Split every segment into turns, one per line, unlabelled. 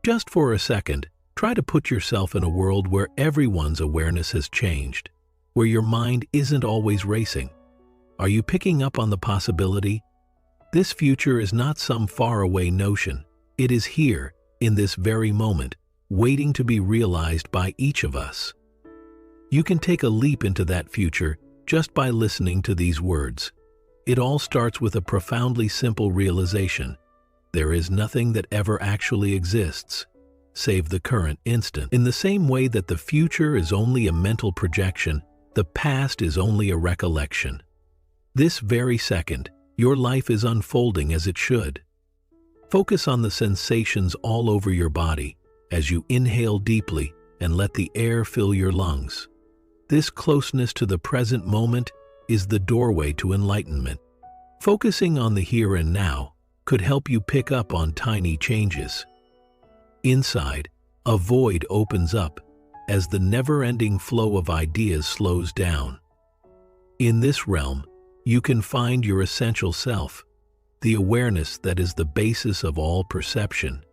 Just for a second, try to put yourself in a world where everyone's awareness has changed, where your mind isn't always racing. Are you picking up on the possibility? This future is not some faraway notion. It is here, in this very moment, waiting to be realized by each of us. You can take a leap into that future just by listening to these words. It all starts with a profoundly simple realization. There is nothing that ever actually exists, save the current instant. In the same way that the future is only a mental projection, the past is only a recollection. This very second, your life is unfolding as it should. Focus on the sensations all over your body as you inhale deeply and let the air fill your lungs. This closeness to the present moment is the doorway to enlightenment. Focusing on the here and now could help you pick up on tiny changes. Inside, a void opens up as the never-ending flow of ideas slows down. In this realm, you can find your essential self, the awareness that is the basis of all perception,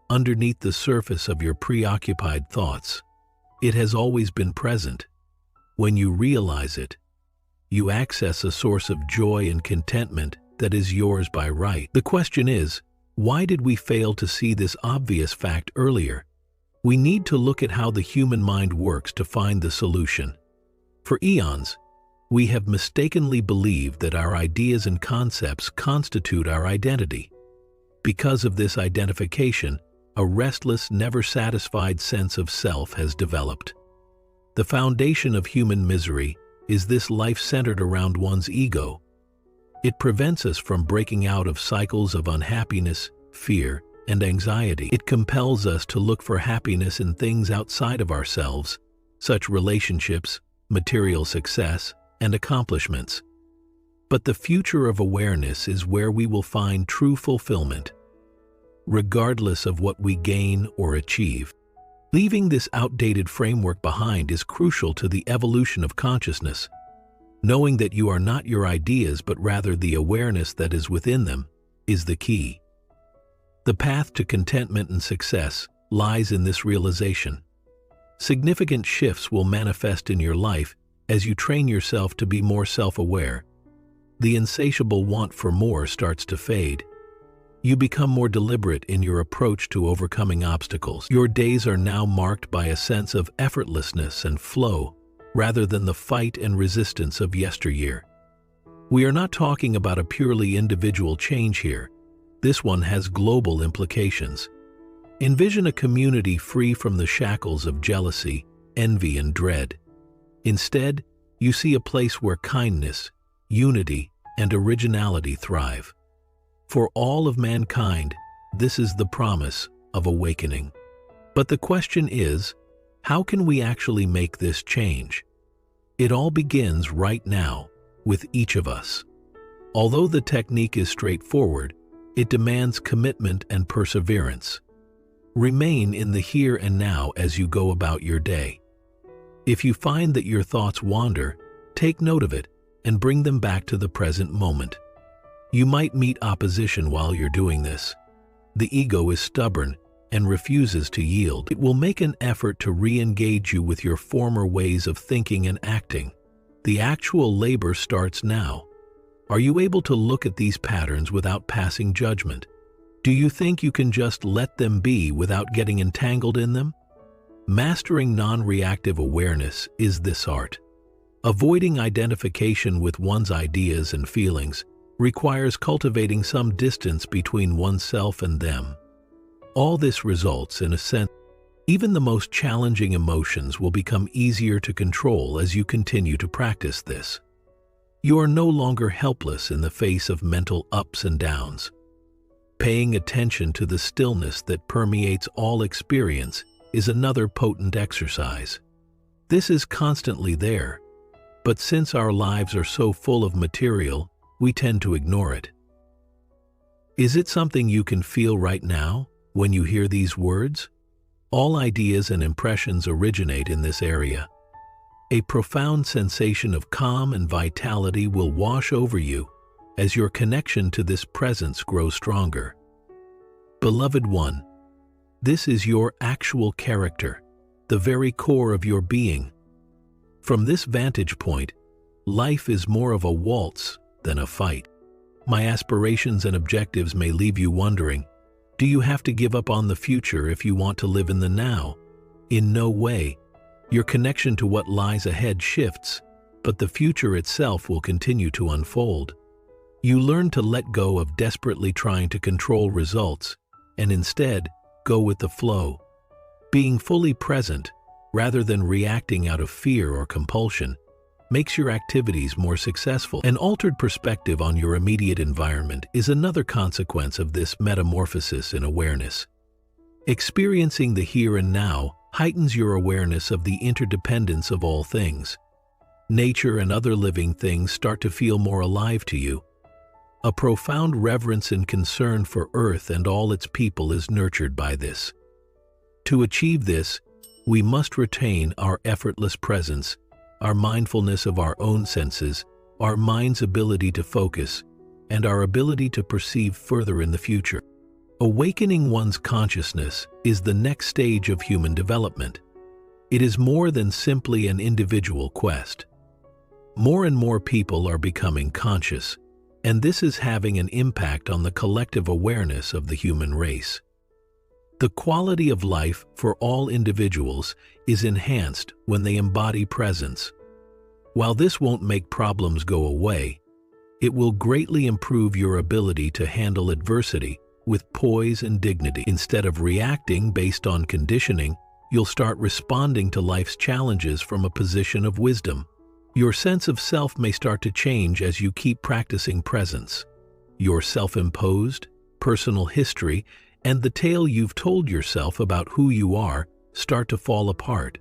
underneath the surface of your preoccupied thoughts. It has always been present. When you realize it, you access a source of joy and contentment that is yours by right. The question is, why did we fail to see this obvious fact earlier? We need to look at how the human mind works to find the solution. For eons, we have mistakenly believed that our ideas and concepts constitute our identity. Because of this identification, a restless, never-satisfied sense of self has developed. The foundation of human misery is this life centered around one's ego. It prevents us from breaking out of cycles of unhappiness, fear, and anxiety. It compels us to look for happiness in things outside of ourselves, such relationships, material success, and accomplishments. But the future of awareness is where we will find true fulfillment, regardless of what we gain or achieve. Leaving this outdated framework behind is crucial to the evolution of consciousness. Knowing that you are not your ideas but rather the awareness that is within them is the key. The path to contentment and success lies in this realization. Significant shifts will manifest in your life as you train yourself to be more self-aware. The insatiable want for more starts to fade. You become more deliberate in your approach to overcoming obstacles. Your days are now marked by a sense of effortlessness and flow, rather than the fight and resistance of yesteryear. We are not talking about a purely individual change here. This one has global implications. Envision a community free from the shackles of jealousy, envy, and dread. Instead, you see a place where kindness, unity, and originality thrive. For all of mankind, this is the promise of awakening. But the question is, how can we actually make this change? It all begins right now, with each of us. Although the technique is straightforward, it demands commitment and perseverance. Remain in the here and now as you go about your day. If you find that your thoughts wander, take note of it and bring them back to the present moment. You might meet opposition while you're doing this. The ego is stubborn and refuses to yield. It will make an effort to re-engage you with your former ways of thinking and acting. The actual labor starts now. Are you able to look at these patterns without passing judgment? Do you think you can just let them be without getting entangled in them? Mastering non-reactive awareness is this art. Avoiding identification with one's ideas and feelings requires cultivating some distance between oneself and them. All this results in a sense. Even the most challenging emotions will become easier to control as you continue to practice this. You are no longer helpless in the face of mental ups and downs. Paying attention to the stillness that permeates all experience is another potent exercise. This is constantly there, but since our lives are so full of material, we tend to ignore it. Is it something you can feel right now when you hear these words? All ideas and impressions originate in this area. A profound sensation of calm and vitality will wash over you as your connection to this presence grows stronger. Beloved one, This is your actual character, the very core of your being. From this vantage point, life is more of a waltz than a fight. My aspirations and objectives may leave you wondering, do you have to give up on the future if you want to live in the now? In no way. Your connection to what lies ahead shifts, but the future itself will continue to unfold. You learn to let go of desperately trying to control results, and instead, go with the flow. Being fully present, rather than reacting out of fear or compulsion, makes your activities more successful. An altered perspective on your immediate environment is another consequence of this metamorphosis in awareness. Experiencing the here and now heightens your awareness of the interdependence of all things. Nature and other living things start to feel more alive to you. A profound reverence and concern for Earth and all its people is nurtured by this. To achieve this, we must retain our effortless presence, our mindfulness of our own senses, our mind's ability to focus, and our ability to perceive further in the future. Awakening one's consciousness is the next stage of human development. It is more than simply an individual quest. More and more people are becoming conscious, and this is having an impact on the collective awareness of the human race. The quality of life for all individuals is enhanced when they embody presence. While this won't make problems go away, it will greatly improve your ability to handle adversity with poise and dignity. Instead of reacting based on conditioning, you'll start responding to life's challenges from a position of wisdom. Your sense of self may start to change as you keep practicing presence. Your self-imposed, personal history, and the tale you've told yourself about who you are start to fall apart.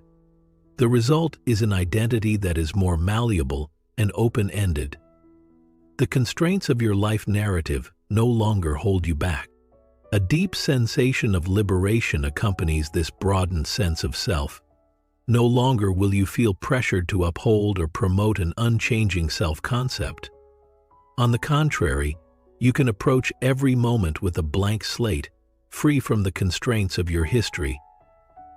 The result is an identity that is more malleable and open-ended. The constraints of your life narrative no longer hold you back. A deep sensation of liberation accompanies this broadened sense of self. No longer will you feel pressured to uphold or promote an unchanging self-concept. On the contrary, you can approach every moment with a blank slate, free from the constraints of your history.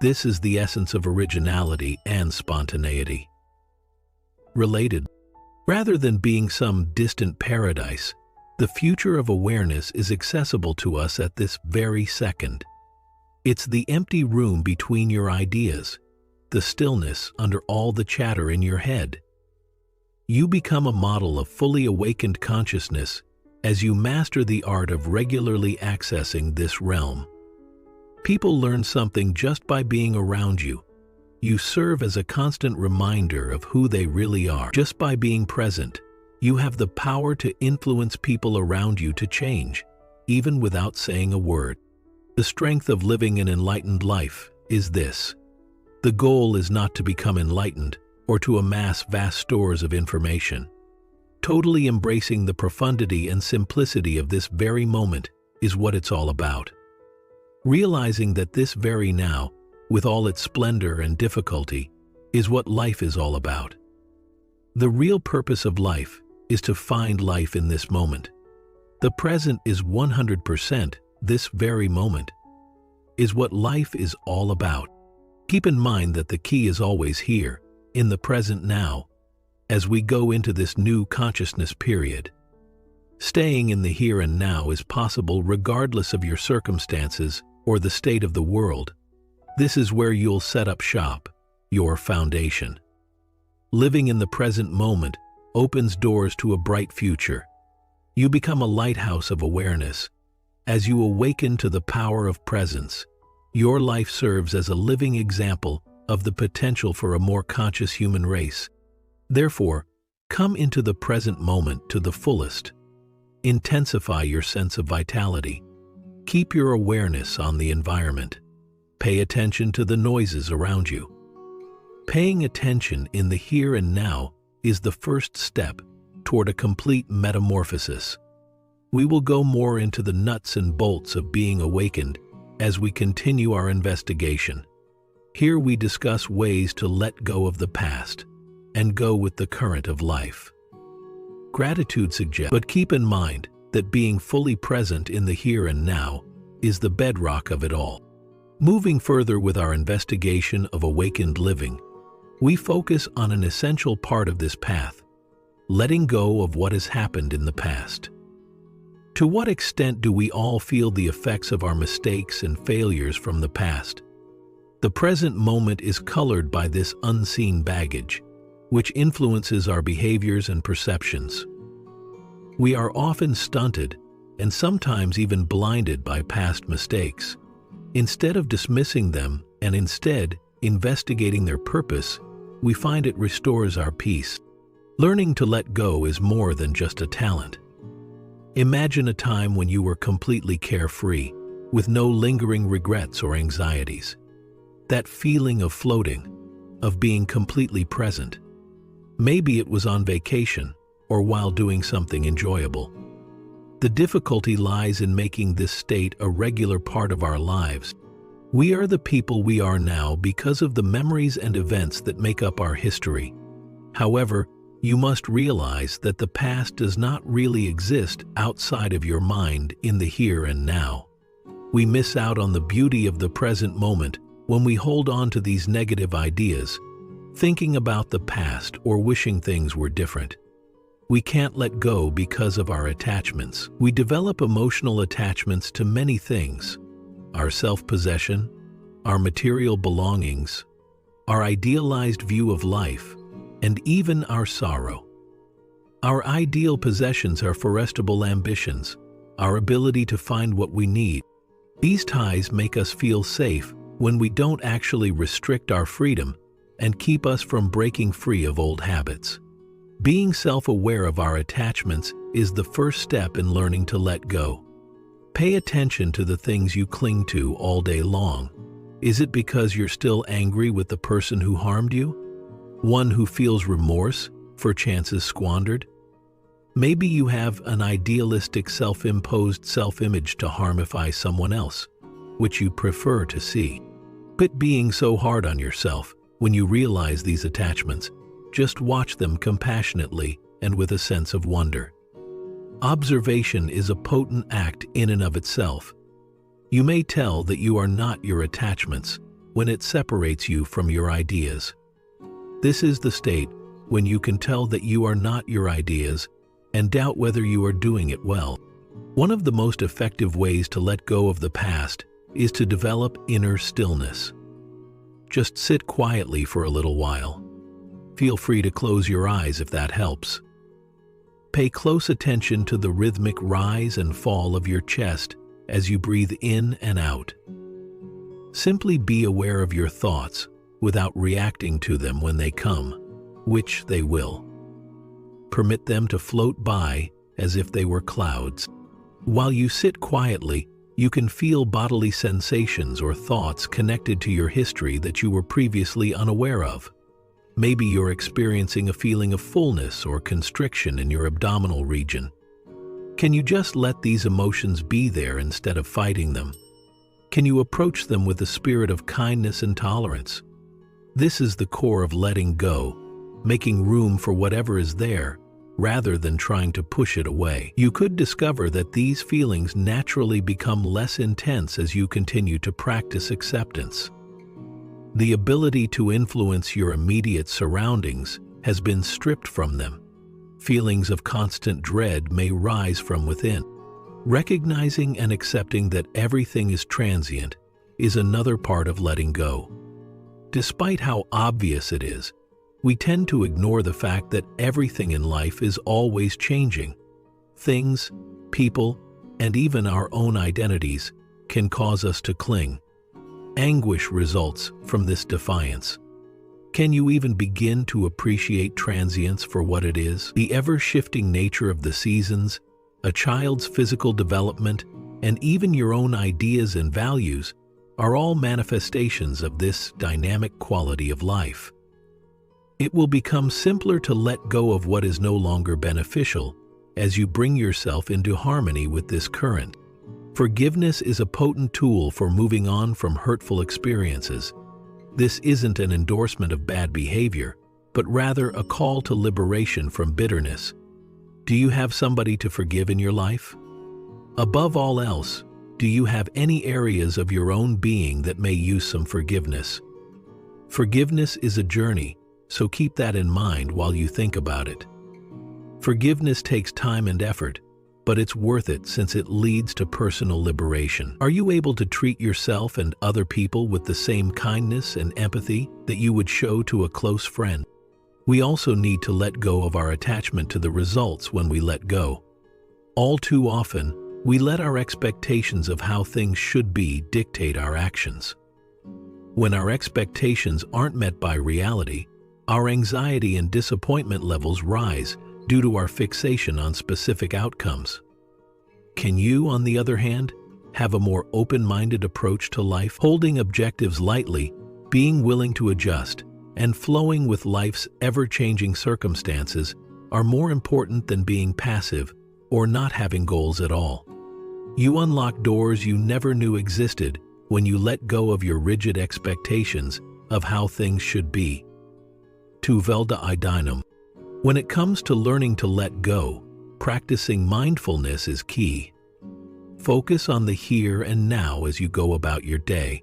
This is the essence of originality and spontaneity. Related, rather than being some distant paradise, the future of awareness is accessible to us at this very second. It's the empty room between your ideas, the stillness under all the chatter in your head. You become a model of fully awakened consciousness as you master the art of regularly accessing this realm. People learn something just by being around you. You serve as a constant reminder of who they really are. Just by being present, you have the power to influence people around you to change, even without saying a word. The strength of living an enlightened life is this. The goal is not to become enlightened or to amass vast stores of information. Totally embracing the profundity and simplicity of this very moment is what it's all about. Realizing that this very now, with all its splendor and difficulty, is what life is all about. The real purpose of life is to find life in this moment. The present is 100%, this very moment, is what life is all about. Keep in mind that the key is always here, in the present now, as we go into this new consciousness period. Staying in the here and now is possible regardless of your circumstances or the state of the world. This is where you'll set up shop, your foundation. Living in the present moment opens doors to a bright future. You become a lighthouse of awareness. As you awaken to the power of presence, your life serves as a living example of the potential for a more conscious human race. Therefore, come into the present moment to the fullest. Intensify your sense of vitality. Keep your awareness on the environment. Pay attention to the noises around you. Paying attention in the here and now is the first step toward a complete metamorphosis. We will go more into the nuts and bolts of being awakened as we continue our investigation. Here we discuss ways to let go of the past and go with the current of life. Gratitude suggests, but keep in mind that being fully present in the here and now is the bedrock of it all. Moving further with our investigation of awakened living, we focus on an essential part of this path: letting go of what has happened in the past. To what extent do we all feel the effects of our mistakes and failures from the past? The present moment is colored by this unseen baggage, which influences our behaviors and perceptions. We are often stunted and sometimes even blinded by past mistakes. Instead of dismissing them and instead investigating their purpose, we find it restores our peace. Learning to let go is more than just a talent. Imagine a time when you were completely carefree, with no lingering regrets or anxieties. That feeling of floating, of being completely present. Maybe it was on vacation or while doing something enjoyable. The difficulty lies in making this state a regular part of our lives. We are the people we are now because of the memories and events that make up our history. However, you must realize that the past does not really exist outside of your mind in the here and now. We miss out on the beauty of the present moment when we hold on to these negative ideas, thinking about the past or wishing things were different. We can't let go because of our attachments. We develop emotional attachments to many things: our self-possession, our material belongings, our idealized view of life, and even our sorrow. Our ideal possessions are forestable ambitions, our ability to find what we need. These ties make us feel safe when we don't actually restrict our freedom and keep us from breaking free of old habits. Being self-aware of our attachments is the first step in learning to let go. Pay attention to the things you cling to all day long. Is it because you're still angry with the person who harmed you? One who feels remorse for chances squandered? Maybe you have an idealistic self-imposed self-image to harmify someone else, which you prefer to see. Quit being so hard on yourself when you realize these attachments. Just watch them compassionately and with a sense of wonder. Observation is a potent act in and of itself. You may tell that you are not your attachments when it separates you from your ideas. This is the state when you can tell that you are not your ideas and doubt whether you are doing it well. One of the most effective ways to let go of the past is to develop inner stillness. Just sit quietly for a little while. Feel free to close your eyes if that helps. Pay close attention to the rhythmic rise and fall of your chest as you breathe in and out. Simply be aware of your thoughts without reacting to them when they come, which they will. Permit them to float by as if they were clouds. While you sit quietly, you can feel bodily sensations or thoughts connected to your history that you were previously unaware of. Maybe you're experiencing a feeling of fullness or constriction in your abdominal region. Can you just let these emotions be there instead of fighting them? Can you approach them with a spirit of kindness and tolerance? This is the core of letting go, making room for whatever is there, rather than trying to push it away. You could discover that these feelings naturally become less intense as you continue to practice acceptance. The ability to influence your immediate surroundings has been stripped from them. Feelings of constant dread may rise from within. Recognizing and accepting that everything is transient is another part of letting go. Despite how obvious it is, we tend to ignore the fact that everything in life is always changing. Things, people, and even our own identities can cause us to cling. Anguish results from this defiance. Can you even begin to appreciate transience for what it is? The ever-shifting nature of the seasons, a child's physical development, and even your own ideas and values are all manifestations of this dynamic quality of life. It will become simpler to let go of what is no longer beneficial as you bring yourself into harmony with this current. Forgiveness is a potent tool for moving on from hurtful experiences. This isn't an endorsement of bad behavior, but rather a call to liberation from bitterness. Do you have somebody to forgive in your life? Above all else, Do you have any areas of your own being that may use some forgiveness? Forgiveness is a journey, so keep that in mind while you think about it. Forgiveness takes time and effort, but it's worth it since it leads to personal liberation. Are you able to treat yourself and other people with the same kindness and empathy that you would show to a close friend? We also need to let go of our attachment to the results when we let go. All too often, we let our expectations of how things should be dictate our actions. When our expectations aren't met by reality, our anxiety and disappointment levels rise due to our fixation on specific outcomes. Can you, on the other hand, have a more open-minded approach to life, holding objectives lightly, being willing to adjust, and flowing with life's ever-changing circumstances are more important than being passive or not having goals at all. You unlock doors you never knew existed when you let go of your rigid expectations of how things should be. To Velda Idinum, when it comes to learning to let go, practicing mindfulness is key. Focus on the here and now as you go about your day.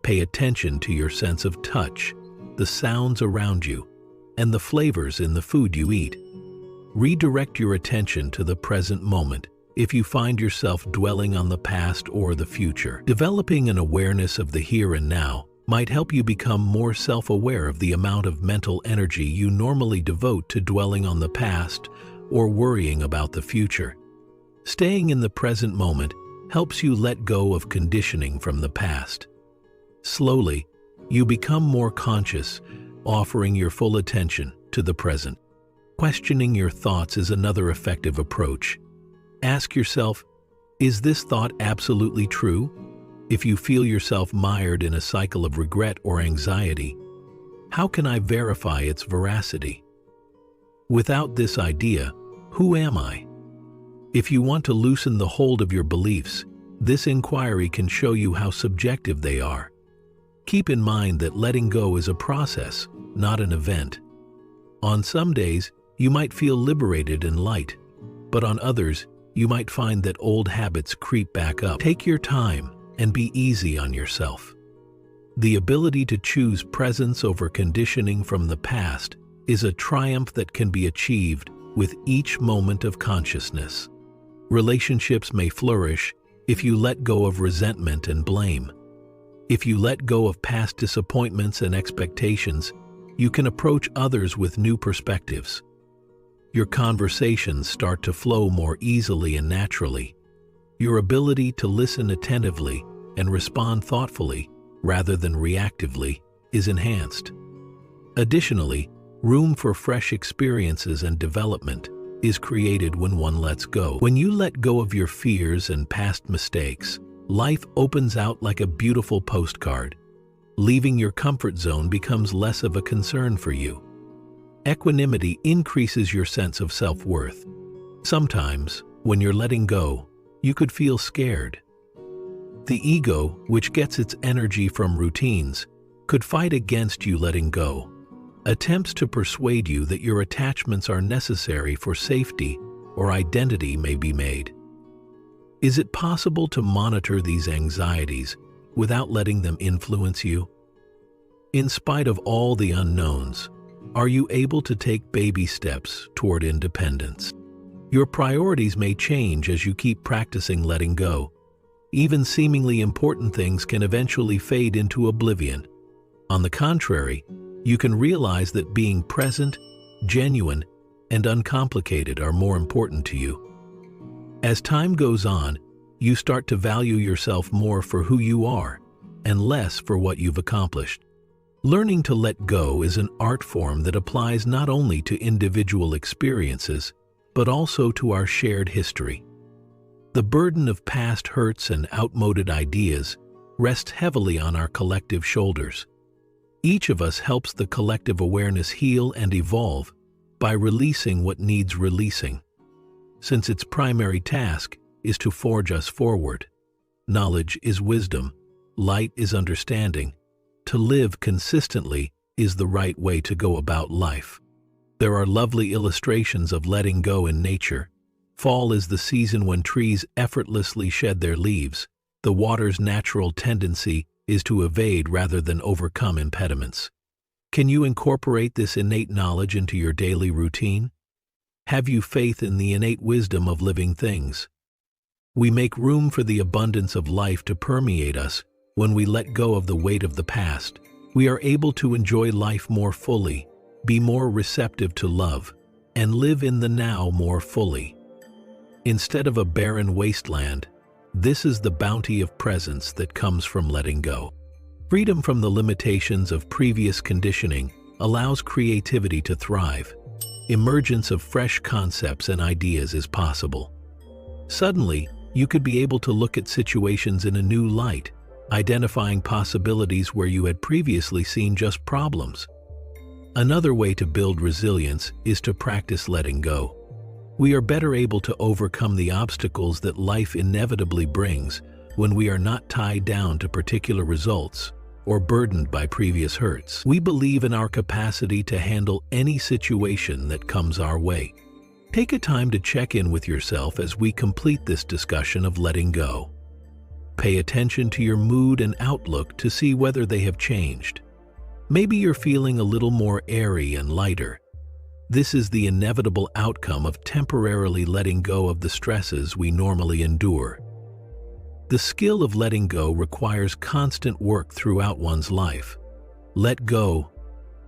Pay attention to your sense of touch, the sounds around you, and the flavors in the food you eat. Redirect your attention to the present moment if you find yourself dwelling on the past or the future. Developing an awareness of the here and now might help you become more self-aware of the amount of mental energy you normally devote to dwelling on the past or worrying about the future. Staying in the present moment helps you let go of conditioning from the past. Slowly, you become more conscious, offering your full attention to the present. Questioning your thoughts is another effective approach. Ask yourself, is this thought absolutely true? If you feel yourself mired in a cycle of regret or anxiety, how can I verify its veracity? Without this idea, who am I? If you want to loosen the hold of your beliefs, this inquiry can show you how subjective they are. Keep in mind that letting go is a process, not an event. On some days, you might feel liberated and light, but on others, you might find that old habits creep back up. Take your time and be easy on yourself. The ability to choose presence over conditioning from the past is a triumph that can be achieved with each moment of consciousness. Relationships may flourish if you let go of resentment and blame. If you let go of past disappointments and expectations, you can approach others with new perspectives. Your conversations start to flow more easily and naturally. Your ability to listen attentively and respond thoughtfully, rather than reactively, is enhanced. Additionally, room for fresh experiences and development is created when one lets go. When you let go of your fears and past mistakes, life opens out like a beautiful postcard. Leaving your comfort zone becomes less of a concern for you. Equanimity increases your sense of self-worth. Sometimes, when you're letting go, you could feel scared. The ego, which gets its energy from routines, could fight against you letting go. Attempts to persuade you that your attachments are necessary for safety or identity may be made. Is it possible to monitor these anxieties without letting them influence you? In spite of all the unknowns, are you able to take baby steps toward independence? Your priorities may change as you keep practicing letting go. Even seemingly important things can eventually fade into oblivion. On the contrary, you can realize that being present, genuine, and uncomplicated are more important to you. As time goes on, you start to value yourself more for who you are and less for what you've accomplished. Learning to let go is an art form that applies not only to individual experiences, but also to our shared history. The burden of past hurts and outmoded ideas rests heavily on our collective shoulders. Each of us helps the collective awareness heal and evolve by releasing what needs releasing. Since its primary task is to forge us forward. Knowledge is wisdom, light is understanding. To live consistently is the right way to go about life. There are lovely illustrations of letting go in nature. Fall is the season when trees effortlessly shed their leaves, The water's natural tendency is to evade rather than overcome impediments. Can you incorporate this innate knowledge into your daily routine? Have you faith in the innate wisdom of living things? We make room for the abundance of life to permeate us when we let go of the weight of the past. We are able to enjoy life more fully, be more receptive to love, and live in the now more fully. Instead of a barren wasteland, this is the bounty of presence that comes from letting go. Freedom from the limitations of previous conditioning allows creativity to thrive. Emergence of fresh concepts and ideas is possible. Suddenly, you could be able to look at situations in a new light, identifying possibilities where you had previously seen just problems. Another way to build resilience is to practice letting go. We are better able to overcome the obstacles that life inevitably brings when we are not tied down to particular results or burdened by previous hurts. We believe in our capacity to handle any situation that comes our way. Take a time to check in with yourself as we complete this discussion of letting go. Pay attention to your mood and outlook to see whether they have changed. Maybe you're feeling a little more airy and lighter. This is the inevitable outcome of temporarily letting go of the stresses we normally endure. The skill of letting go requires constant work throughout one's life. Let go,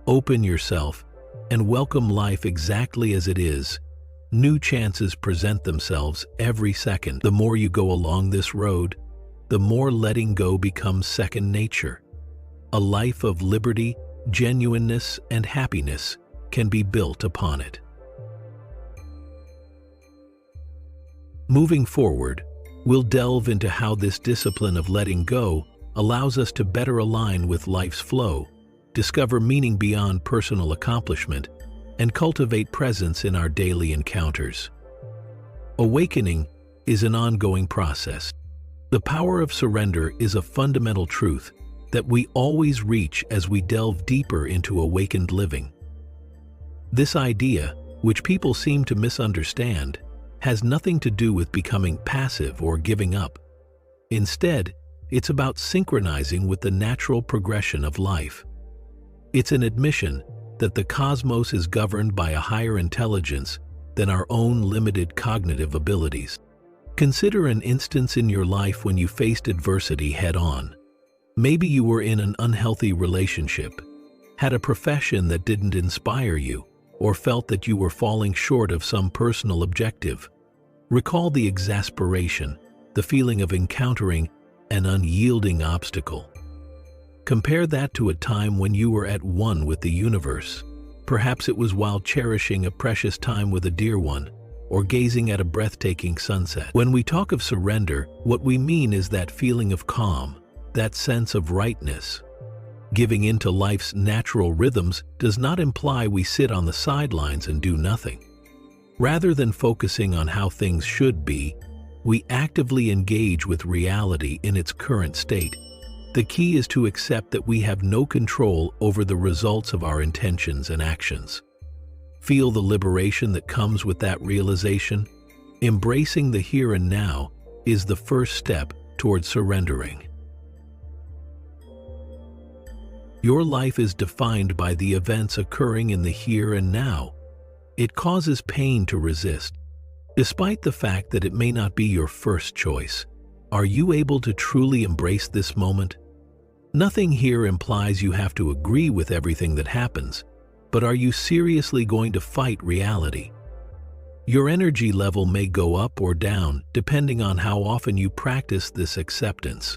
open yourself, and welcome life exactly as it is. New chances present themselves every second. The more you go along this road, the more letting go becomes second nature. A life of liberty, genuineness, and happiness can be built upon it. Moving forward, we'll delve into how this discipline of letting go allows us to better align with life's flow, discover meaning beyond personal accomplishment, and cultivate presence in our daily encounters. Awakening is an ongoing process. The power of surrender is a fundamental truth that we always reach as we delve deeper into awakened living. This idea, which people seem to misunderstand, has nothing to do with becoming passive or giving up. Instead, it's about synchronizing with the natural progression of life. It's an admission that the cosmos is governed by a higher intelligence than our own limited cognitive abilities. Consider an instance in your life when you faced adversity head-on. Maybe you were in an unhealthy relationship, had a profession that didn't inspire you, or felt that you were falling short of some personal objective. Recall the exasperation, the feeling of encountering an unyielding obstacle. Compare that to a time when you were at one with the universe. Perhaps it was while cherishing a precious time with a dear one, or gazing at a breathtaking sunset. When we talk of surrender, what we mean is that feeling of calm, that sense of rightness. Giving in to life's natural rhythms does not imply we sit on the sidelines and do nothing. Rather than focusing on how things should be, we actively engage with reality in its current state. The key is to accept that we have no control over the results of our intentions and actions. Feel the liberation that comes with that realization. Embracing the here and now is the first step toward surrendering. Your life is defined by the events occurring in the here and now. It causes pain to resist. Despite the fact that it may not be your first choice, are you able to truly embrace this moment? Nothing here implies you have to agree with everything that happens, but are you seriously going to fight reality? Your energy level may go up or down depending on how often you practice this acceptance.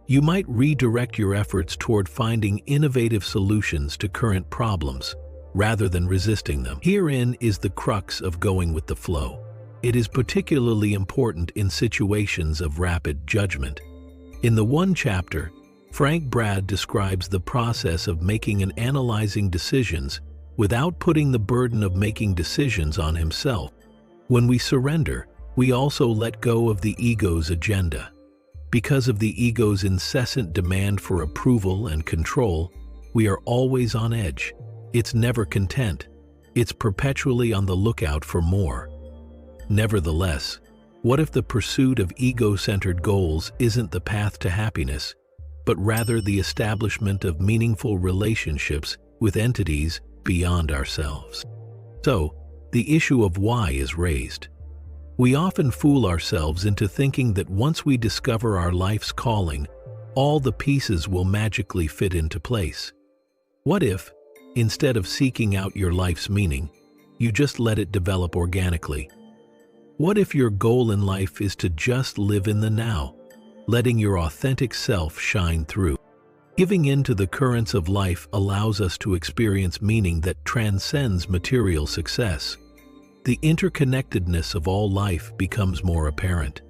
You might redirect your efforts toward finding innovative solutions to current problems, rather than resisting them. Herein is the crux of going with the flow. It is particularly important in situations of rapid judgment. In the one chapter, Frank Brad describes the process of making and analyzing decisions without putting the burden of making decisions on himself. When we surrender, we also let go of the ego's agenda. Because of the ego's incessant demand for approval and control, we are always on edge. It's never content. It's perpetually on the lookout for more. Nevertheless, What if the pursuit of ego-centered goals isn't the path to happiness, but rather the establishment of meaningful relationships with entities beyond ourselves? So, the issue of why is raised. We often fool ourselves into thinking that once we discover our life's calling, all the pieces will magically fit into place. What if, instead of seeking out your life's meaning, you just let it develop organically? What if your goal in life is to just live in the now, letting your authentic self shine through? Giving in to the currents of life allows us to experience meaning that transcends material success. The interconnectedness of all life becomes more apparent.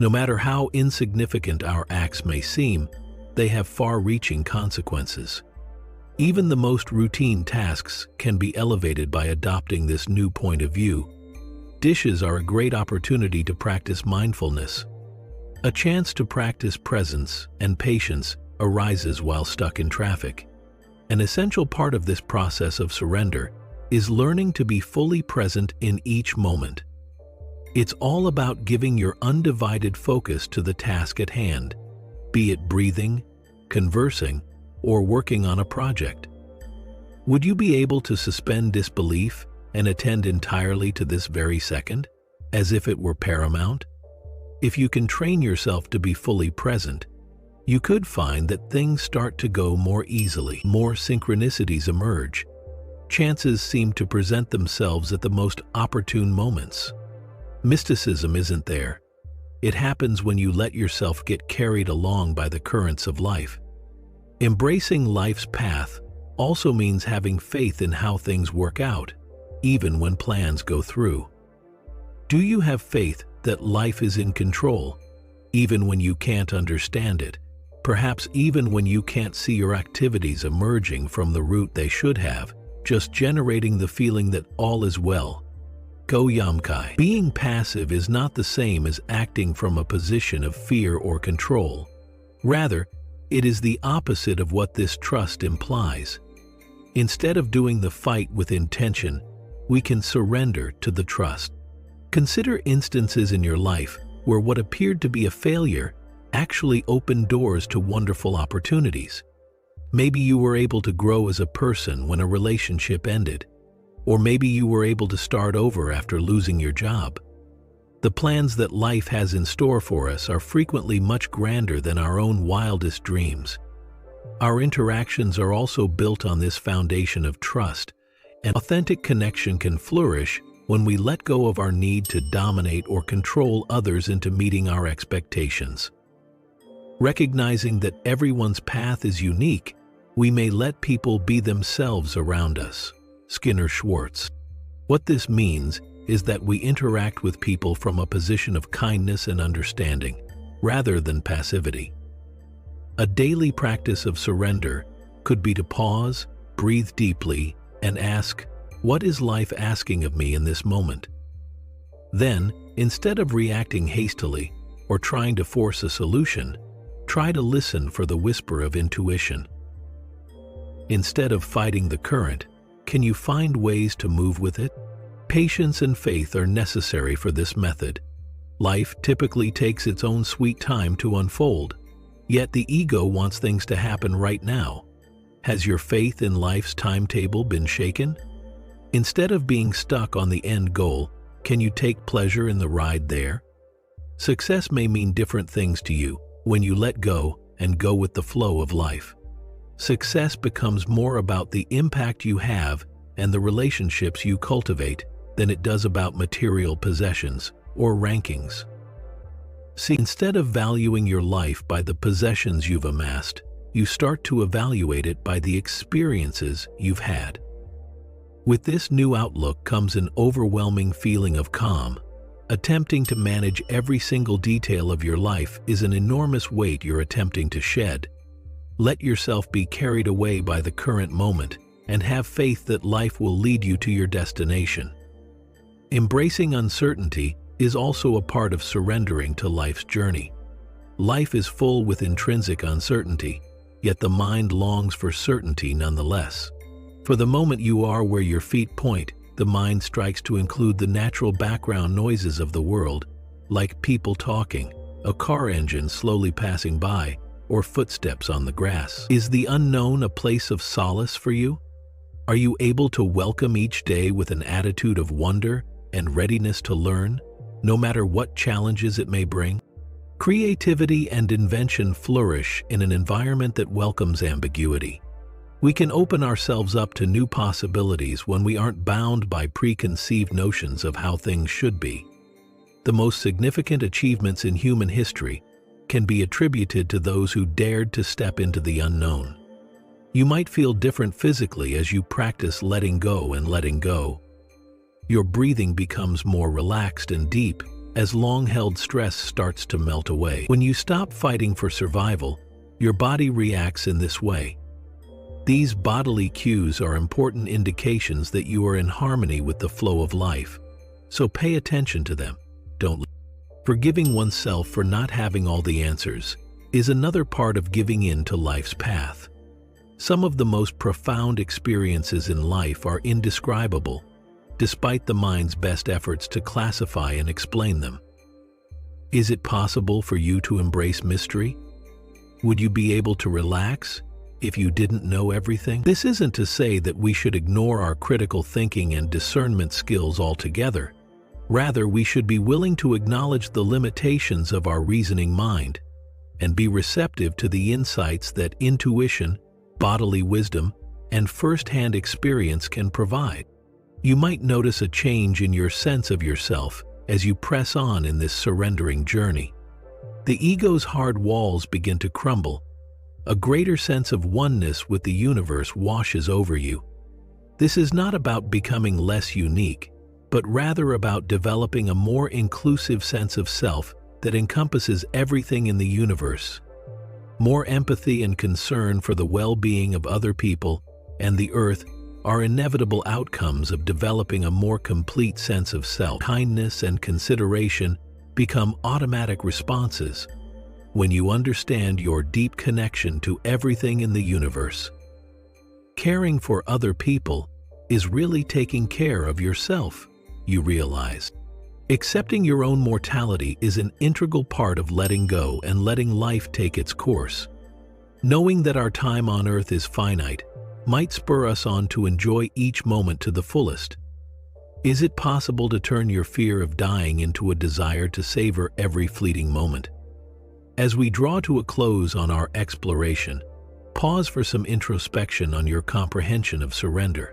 No matter how insignificant our acts may seem, they have far-reaching consequences. Even the most routine tasks can be elevated by adopting this new point of view. Dishes are a great opportunity to practice mindfulness. A chance to practice presence and patience arises while stuck in traffic. An essential part of this process of surrender is learning to be fully present in each moment. It's all about giving your undivided focus to the task at hand, be it breathing, conversing, or working on a project. Would you be able to suspend disbelief and attend entirely to this very second, as if it were paramount? If you can train yourself to be fully present, you could find that things start to go more easily. More synchronicities emerge. Chances seem to present themselves at the most opportune moments. Mysticism isn't there. It happens when you let yourself get carried along by the currents of life. Embracing life's path also means having faith in how things work out, even when plans go through. Do you have faith that life is in control, even when you can't understand it, perhaps even when you can't see your activities emerging from the route they should have, just generating the feeling that all is well? Go Yamkai. Being passive is not the same as acting from a position of fear or control. Rather, it is the opposite of what this trust implies. Instead of doing the fight with intention, we can surrender to the trust. Consider instances in your life where what appeared to be a failure actually opened doors to wonderful opportunities. Maybe you were able to grow as a person when a relationship ended, or maybe you were able to start over after losing your job. The plans that life has in store for us are frequently much grander than our own wildest dreams. Our interactions are also built on this foundation of trust, and authentic connection can flourish when we let go of our need to dominate or control others into meeting our expectations. Recognizing that everyone's path is unique, we may let people be themselves around us. Skinner Schwartz. What this means is that we interact with people from a position of kindness and understanding, rather than passivity. A daily practice of surrender could be to pause, breathe deeply, and ask, what is life asking of me in this moment? Then, instead of reacting hastily or trying to force a solution, try to listen for the whisper of intuition. Instead of fighting the current, can you find ways to move with it? Patience and faith are necessary for this method. Life typically takes its own sweet time to unfold, yet the ego wants things to happen right now. Has your faith in life's timetable been shaken? Instead of being stuck on the end goal, can you take pleasure in the ride there? Success may mean different things to you when you let go and go with the flow of life. Success becomes more about the impact you have and the relationships you cultivate than it does about material possessions or rankings. See, instead of valuing your life by the possessions you've amassed, you start to evaluate it by the experiences you've had. With this new outlook comes an overwhelming feeling of calm. Attempting to manage every single detail of your life is an enormous weight you're attempting to shed. Let yourself be carried away by the current moment and have faith that life will lead you to your destination. Embracing uncertainty is also a part of surrendering to life's journey. Life is full with intrinsic uncertainty, yet the mind longs for certainty nonetheless. For the moment you are where your feet point, the mind strikes to include the natural background noises of the world, like people talking, a car engine slowly passing by, or footsteps on the grass. Is the unknown a place of solace for you? Are you able to welcome each day with an attitude of wonder and readiness to learn, no matter what challenges it may bring? Creativity and invention flourish in an environment that welcomes ambiguity. We can open ourselves up to new possibilities when we aren't bound by preconceived notions of how things should be. The most significant achievements in human history can be attributed to those who dared to step into the unknown. You might feel different physically as you practice letting go and letting go. Your breathing becomes more relaxed and deep as long-held stress starts to melt away. When you stop fighting for survival, your body reacts in this way. These bodily cues are important indications that you are in harmony with the flow of life, so pay attention to them. Forgiving oneself for not having all the answers is another part of giving in to life's path. Some of the most profound experiences in life are indescribable, despite the mind's best efforts to classify and explain them. Is it possible for you to embrace mystery? Would you be able to relax if you didn't know everything? This isn't to say that we should ignore our critical thinking and discernment skills altogether. Rather, we should be willing to acknowledge the limitations of our reasoning mind and be receptive to the insights that intuition, bodily wisdom, and first-hand experience can provide. You might notice a change in your sense of yourself as you press on in this surrendering journey. The ego's hard walls begin to crumble. A greater sense of oneness with the universe washes over you. This is not about becoming less unique, but rather about developing a more inclusive sense of self that encompasses everything in the universe. More empathy and concern for the well-being of other people and the earth are inevitable outcomes of developing a more complete sense of self. Kindness and consideration become automatic responses when you understand your deep connection to everything in the universe. Caring for other people is really taking care of yourself, you realize. Accepting your own mortality is an integral part of letting go and letting life take its course. Knowing that our time on earth is finite might spur us on to enjoy each moment to the fullest. Is it possible to turn your fear of dying into a desire to savor every fleeting moment? As we draw to a close on our exploration, pause for some introspection on your comprehension of surrender.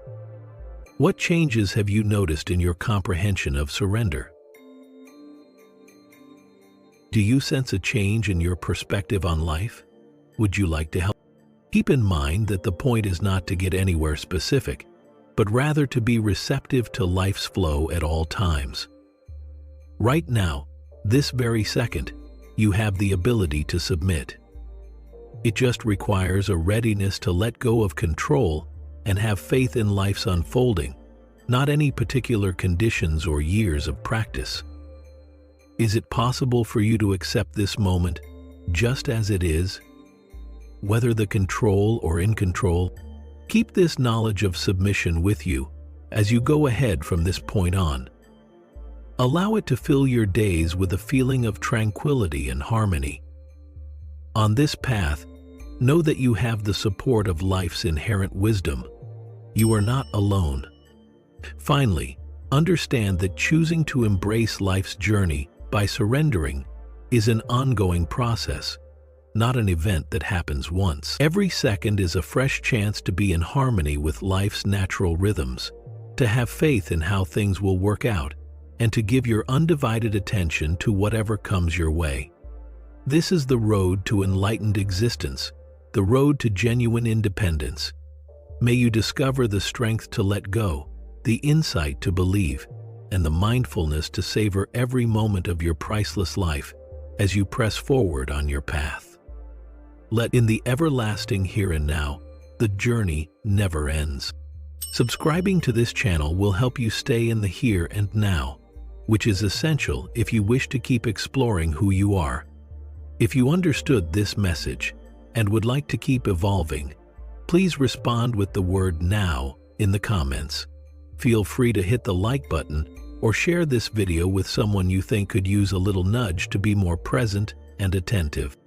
What changes have you noticed in your comprehension of surrender? Do you sense a change in your perspective on life? Would you like to help? Keep in mind that the point is not to get anywhere specific, but rather to be receptive to life's flow at all times. Right now, this very second, you have the ability to submit. It just requires a readiness to let go of control and have faith in life's unfolding, not any particular conditions or years of practice. Is it possible for you to accept this moment just as it is? Whether the control or in control, keep this knowledge of submission with you as you go ahead from this point on. Allow it to fill your days with a feeling of tranquility and harmony. On this path, know that you have the support of life's inherent wisdom. You are not alone. Finally, understand that choosing to embrace life's journey by surrendering is an ongoing process, not an event that happens once. Every second is a fresh chance to be in harmony with life's natural rhythms, to have faith in how things will work out, and to give your undivided attention to whatever comes your way. This is the road to enlightened existence, the road to genuine independence. May you discover the strength to let go, the insight to believe, and the mindfulness to savor every moment of your priceless life as you press forward on your path. Let in the everlasting here and now, the journey never ends. Subscribing to this channel will help you stay in the here and now, which is essential if you wish to keep exploring who you are. If you understood this message and would like to keep evolving, please respond with the word "now" in the comments. Feel free to hit the like button or share this video with someone you think could use a little nudge to be more present and attentive.